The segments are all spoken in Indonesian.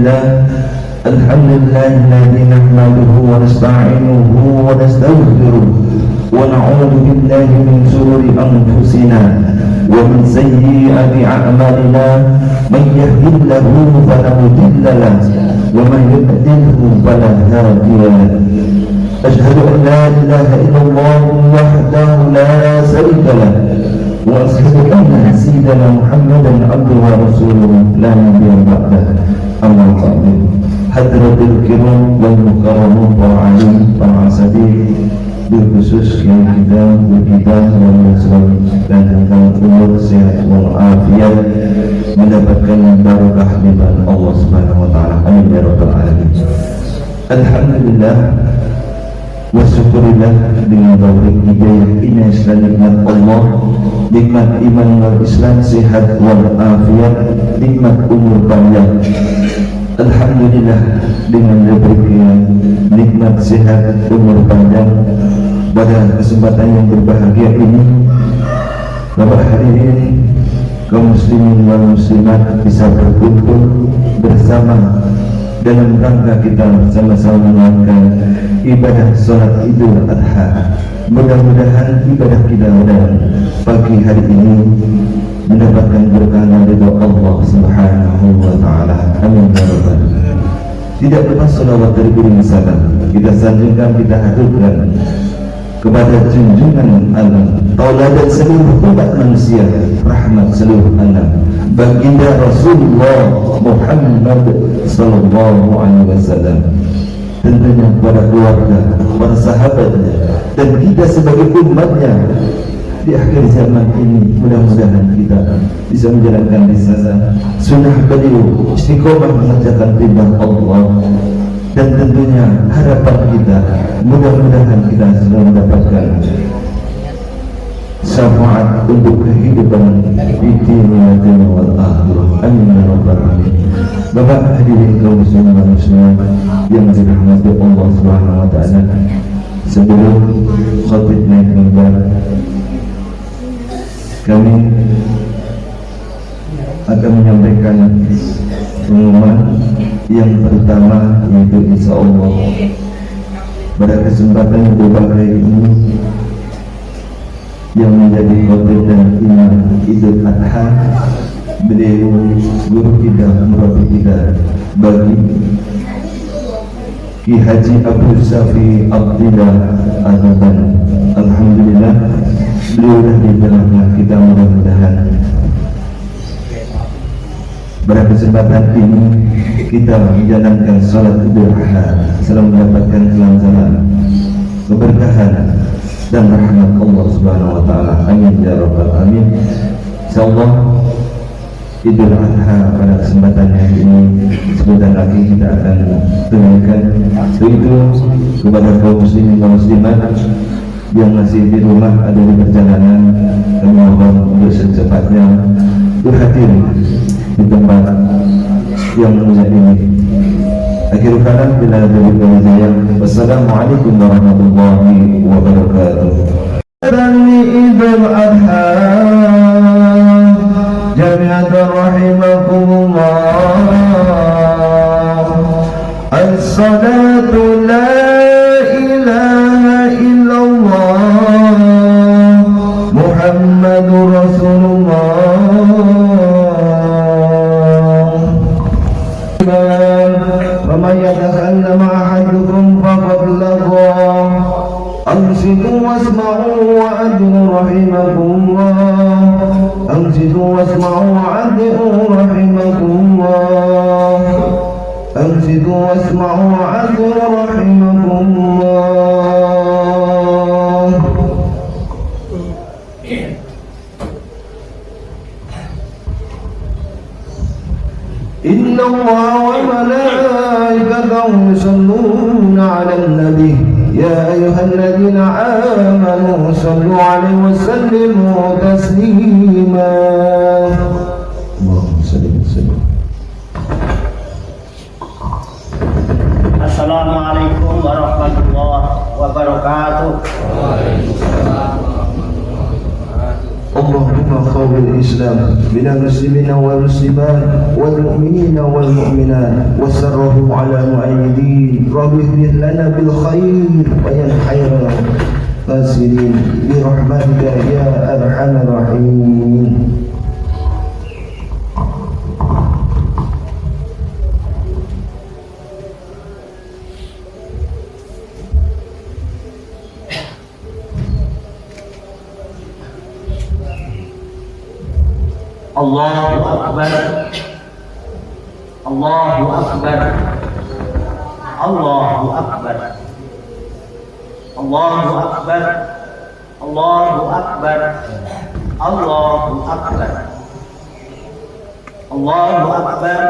لله الحمد لله الذي نحمده ونستعينه ونستغفره ونعوذ بالله من شرور أنفسنا ومن سيئات أعمالنا من يهده الله فلا مضل له ومن يضلله فلا هادي له أشهد أن لا إله إلا الله وحده لا شريك له وأشهد أن سيدنا محمدا عبده ورسوله لا نبي بعده أما بعد حضرة الكرام والمكرمون وعليم وعسدين بالخصوص yang kita dan tentang umur sehat walafiat mendapatkan barokah limpahan Allah Subhanahu wa taala. Amin ya rabbal alamin. Alhamdulillah wa syukurillah dengan taufik hidayah ini dan nikmat Allah, nikmat iman wal Islam, sehat wal afiat, nikmat umur panjang. Alhamdulillah dengan diberikan nikmat sehat umur panjang pada kesempatan yang berbahagia ini, Bapak hadirin kaum muslimin wal muslimat bisa berkumpul bersama dalam rangka kita sama-sama menjalankan ibadah sholat Idul Adha. Mudah-mudahan ibadah kita pada pagi hari ini mendapatkan berkah dari Allah Subhanahu wa taala. Amin ya rabbal alamin. Tidak lupa salawat beriring salam kita sanjungkan, kita haturkan kepada junjungan alam, tauladan seluruh umat manusia, rahmat seluruh alam, baginda Rasulullah Muhammad sallallahu alaihi wasallam, tentunya kepada keluarga, para sahabatnya, dan kita sebagai umatnya di akhir zaman ini. Mudah-mudahan kita bisa menjalankan risalah sunnah beliau, istiqomah mengerjakan perintah Allah, dan tentunya harapan kita mudah-mudahan kita sudah mendapatkan syafaat untuk kehidupan di dunia wal akhirah. Amin ya rabbal alamin. Bapak hadirin kaum muslimin dan muslimat yang dirahmati Allah Subhanahu wa taala, sebelum khatib naik mimbar, kami akan menyampaikan pengumuman yang pertama, yaitu insya Allah pada kesempatan yang berbahagia ini yang menjadi khatib dan imam Idul Adha, beliau guru kita, murabbi kita bagi Ki Haji Abu Safi Abdillah Al-Ban. Alhamdulillah beliau sudah di tengah kita. Mudah-mudahan pada kesempatan ini kita menjalankan salat Idul Adha selalu mendapatkan kelancaran, keberkahan dan rahmat Allah Subhanahu wa taala. Amin ya rabbal alamin. Insyaallah Idul Adha pada kesempatan hari ini sebentar lagi kita akan tunaikan. Itu kepada kaum muslimin dan muslimat yang masih di rumah, ada di perjalanan, kami mohon untuk secepatnya berhadir di tempat yang mulia ini. Akhirul kalam bila dari saya. Wassalamualaikum warahmatullahi wabarakatuh. Idul Adha jami'atan rahimakumullah. As-salatu la ilaha illallah Muhammadur Rasulullah. ومن يتكلم أحدكم فقد لغى. أنصتوا واسمعوا وأدعوا رحمكم الله. أنصتوا واسمعوا وأدعوا رحمكم الله. أنصتوا واسمعوا وأدعوا رحمكم الله. إن الله وملائكته يصلون على النبي يا أيها الذين آمنوا صلوا عليه وسلموا تسليما. اللهم صل وسلم. Assalamualaikum warahmatullahi wabarakatuh. Allahumma khawwi الإسلام من المسلمين والمسلمات والمؤمنين والمؤمنات وسرهم على معيدين رب اهدنا لنا بالخير ويا الخير فاسدين برحمتك يا أرحم الراحمين. Allahu Akbar, Allahu Akbar, Allahu Akbar, Allahu Akbar, Allahu Akbar, Allahu Akbar, Allahu Akbar,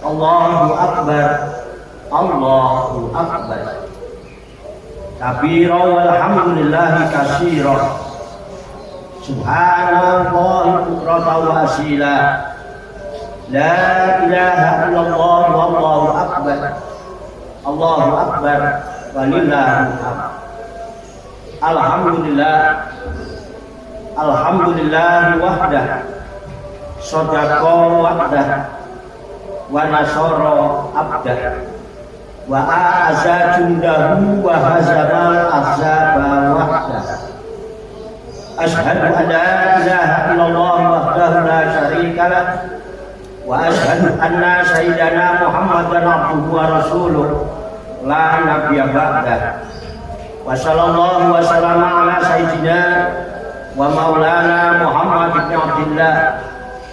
Allahu Akbar, Allahu Akbar. Kabira walhamdulillahi katsira. Subhanallah bukrata wa asila. La ilaha illallah wallahu akbar. Allahu akbar walillahil hamd. Alhamdulillah. Alhamdulillah wahdah. Sadaqa wahdah. Wa nasara abdah. Wa a'azza jundahu wa hazabal ahzaba wahdah. Ashhadu an la ilaha illallah wahdahu la syarika lah wa ashhadu anna sayyidana Muhammadan abduhu wa rasuluh la nabiyya ba'dah. Wa sallallahu wa sallama ala sayyidina wa maulana Muhammad ibn Abdillah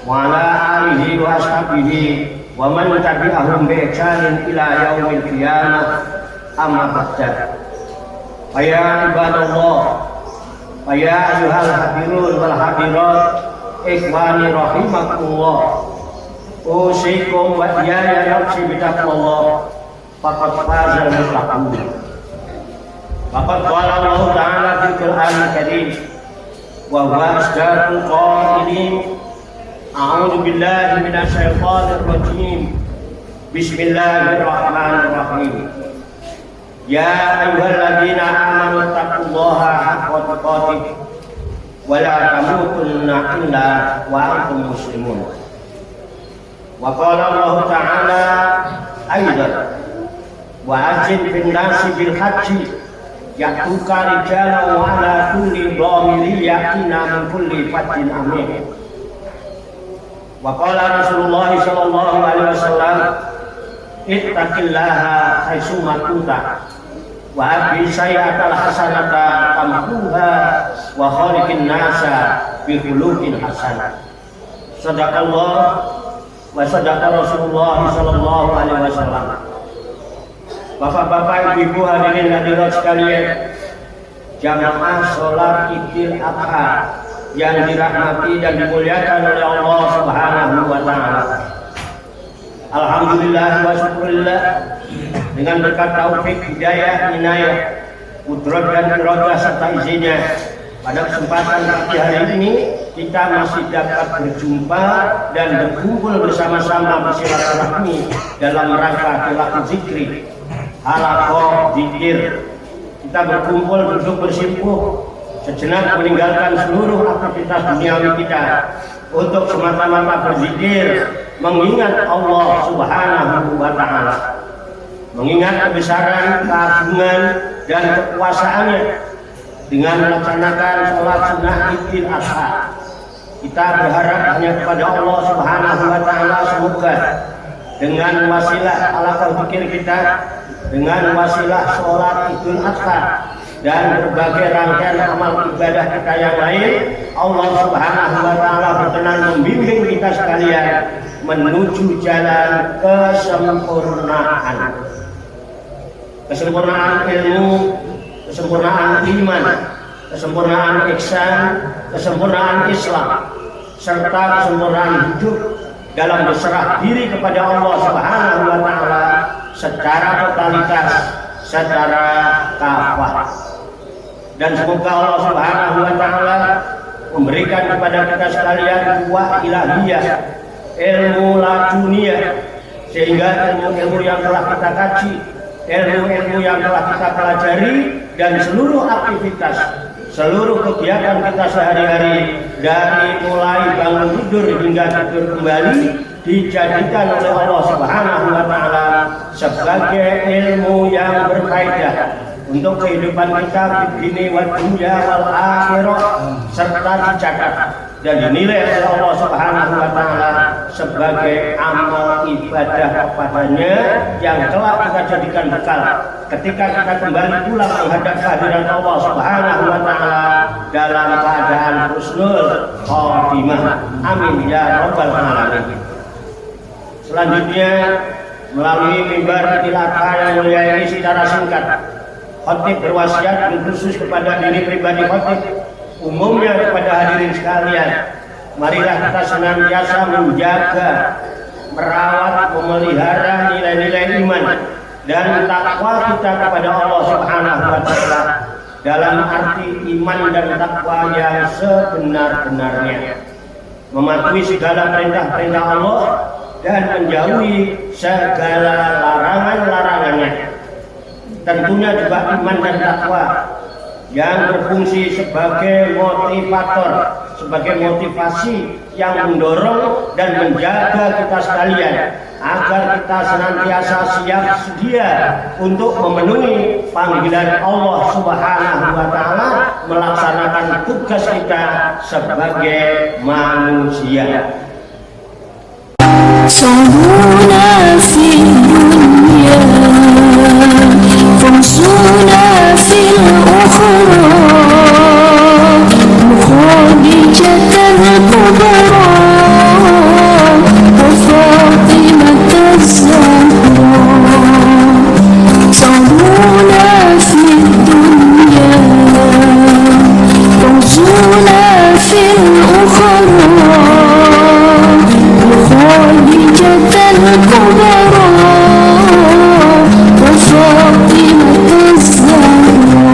wa ala alihi wa ashabihi wa man tabi'ahum bi ihsanin ila yaumil qiyamah. Amma ba'da. Ya ibadallah, ya ayyuhal hadirun wal hadirat, ikhwani rahimakumullah, usikum wa iyaya nafsi bitaqwallah, faqad fazal muttaqun. Faqad qala Allah Ta'ala fil Qur'anil Karim wa huwa asdaqul qailin. A'udzu billahi minasy syaithanir rajim. Bismillahirrahmanirrahim. Ya ayyuhalladzina amanu taqullaha haqqa tuqatih wa la tamutunna illa wa antum muslimun. Wa qala Allah Ta'ala aidan wa ajin bin nasi bil haji ya'tuka rijalan wa ala kulli dhamirin ya'tina min kulli fajjin amin. Wa qala Rasulullah sallallahu alaihi wasallam ittaqillaha haitsuma kunta wa abi sayyatal hasanata tamhuha wa khaliqin nasa bi khuluqin hasanah. Sadaqallah wa sadaqa Rasulullah sallallahu alaihi wasallam. Bapak-bapak, ibu-ibu, hadirin hadirat sekalian, jamaah salat Idul Adha yang dirahmati dan dimuliakan oleh Allah Subhanahu wa taala. Alhamdulillah wa syukurillah, dengan berkat taufik, hidayah, inayah, kudrat dan iradah serta izinnya, pada kesempatan pagi hari ini kita masih dapat berjumpa dan berkumpul bersama-sama bersilaturahmi dalam rangka tilawah zikri, halaqah zikir. Kita berkumpul duduk bersimpuh sejenak meninggalkan seluruh aktivitas duniawi kita untuk semata-mata berzikir, mengingat Allah Subhanahu wa taala, mengingat kebesaran, keagungan dan kekuasaannya dengan melaksanakan sholat sunnah Idul Adha. Kita berharap hanya kepada Allah Subhanahu wa taala, semoga dengan wasilah halaqah zikir kita, dengan wasilah sholat Idul Adha dan berbagai rangkaian amal ibadah kita yang lain, Allah Subhanahu wa taala berkenan membimbing kita sekalian menuju jalan kesempurnaan. Kesempurnaan ilmu, kesempurnaan iman, kesempurnaan ihsan, kesempurnaan Islam, serta kesempurnaan hidup dalam berserah diri kepada Allah Subhanahu wa taala secara totalitas, secara kafah. Dan semoga Allah Subhanahu wa taala memberikan kepada kita sekalian kuwah ilahiyah, ilmu laduniyah, sehingga ilmu-ilmu yang telah kita kaji, ilmu-ilmu yang telah kita pelajari, dan seluruh aktivitas seluruh kegiatan kita sehari-hari dari mulai bangun tidur hingga tidur kembali dijadikan oleh Allah Subhanahu wa taala sebagai ilmu yang berfaedah untuk kehidupan kita di dunia wal dunya wal akhirah, serta dicatat dan dinilai oleh Allah Subhanahu wa taala sebagai amal ibadah kepadanya yang telah kita jadikan bekal ketika kita kembali pulang menghadap kehadiran Allah Subhanahu wa taala dalam keadaan husnul khotimah. Amin ya rabbal alamin. Selanjutnya melalui mimbar tilaka yang mulia ini secara singkat khotib berwasiat khusus kepada diri pribadi khotib, umumnya kepada hadirin sekalian, marilah kita senantiasa menjaga, merawat, memelihara nilai-nilai iman dan takwa kita kepada Allah Subhanahu wa taala dalam arti iman dan takwa yang sebenar-benarnya, mematuhi segala perintah-perintah Allah dan menjauhi segala larangan-larangannya. Tentunya juga iman dan takwa yang berfungsi sebagai motivator, sebagai motivasi yang mendorong dan menjaga kita sekalian agar kita senantiasa siap sedia untuk memenuhi panggilan Allah Subhanahu wa taala melaksanakan tugas kita sebagai manusia. صعبونا في الدنيا خمسونا في الأخرى وخديجة الكبرى وفاطمة الزهراء صعبونا في الدنيا خمسونا في الأخرى خديجة الكبرى وفاطمة الزهراء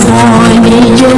خديجة